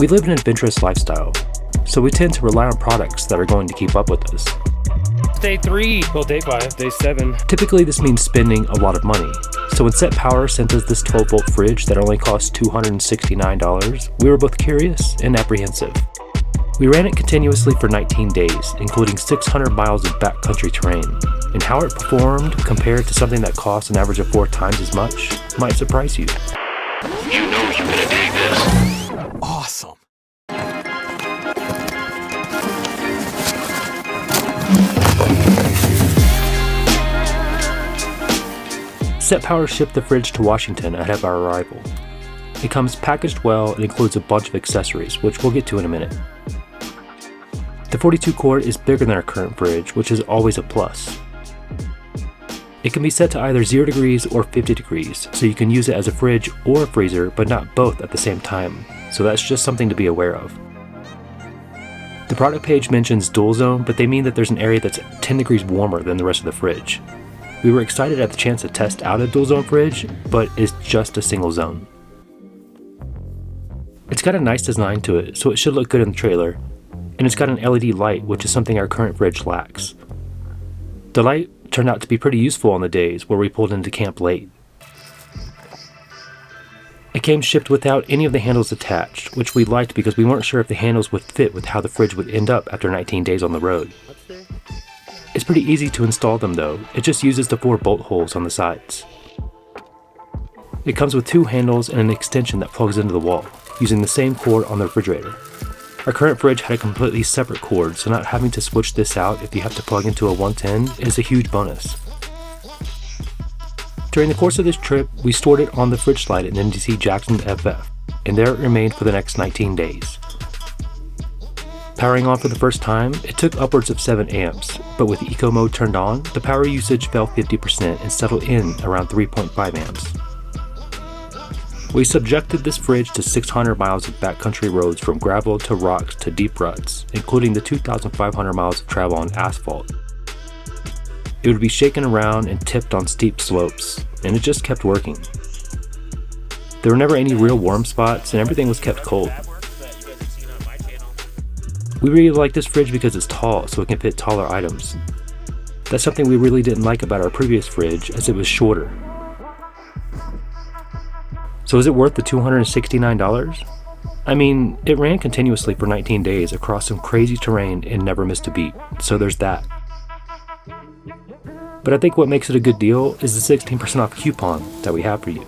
We live an adventurous lifestyle, so we tend to rely on products that are going to keep up with us. Day 3, well day 5, day 7. Typically this means spending a lot of money, so when SetPower sent us this 12-volt fridge that only cost $269, we were both curious and apprehensive. We ran it continuously for 19 days, including 600 miles of backcountry terrain, and how it performed compared to something that costs an average of 4 times as much might surprise you. You know you're gonna dig this. Awesome. SetPower shipped the fridge to Washington ahead of our arrival. It comes packaged well and includes a bunch of accessories, which we'll get to in a minute. The 42 quart is bigger than our current fridge, which is always a plus. It can be set to either 0 degrees or 50 degrees, so you can use it as a fridge or a freezer, but not both at the same time, so that's just something to be aware of. The product page mentions dual zone, but they mean that there's an area that's 10 degrees warmer than the rest of the fridge. We were excited at the chance to test out a dual zone fridge, but it's just a single zone. It's got a nice design to it, so it should look good in the trailer, and it's got an LED light, which is something our current fridge lacks. The light turned out to be pretty useful on the days where we pulled into camp late. It came shipped without any of the handles attached, which we liked because we weren't sure if the handles would fit with how the fridge would end up after 19 days on the road. It's pretty easy to install them though, it just uses the 4 bolt holes on the sides. It comes with 2 handles and an extension that plugs into the wall, using the same cord on the refrigerator. Our current fridge had a completely separate cord, so not having to switch this out if you have to plug into a 110 is a huge bonus. During the course of this trip, we stored it on the fridge slide in NDC Jackson FF, and there it remained for the next 19 days. Powering on for the first time, it took upwards of 7 amps, but with eco mode turned on, the power usage fell 50% and settled in around 3.5 amps. We subjected this fridge to 600 miles of backcountry roads from gravel to rocks to deep ruts, including the 2,500 miles of travel on asphalt. It would be shaken around and tipped on steep slopes, and it just kept working. There were never any real warm spots, and everything was kept cold. We really like this fridge because it's tall, so it can fit taller items. That's something we really didn't like about our previous fridge, as it was shorter. So is it worth the $269? I mean, it ran continuously for 19 days across some crazy terrain and never missed a beat, so there's that. But I think what makes it a good deal is the 16% off coupon that we have for you.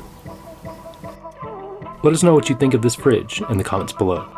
Let us know what you think of this fridge in the comments below.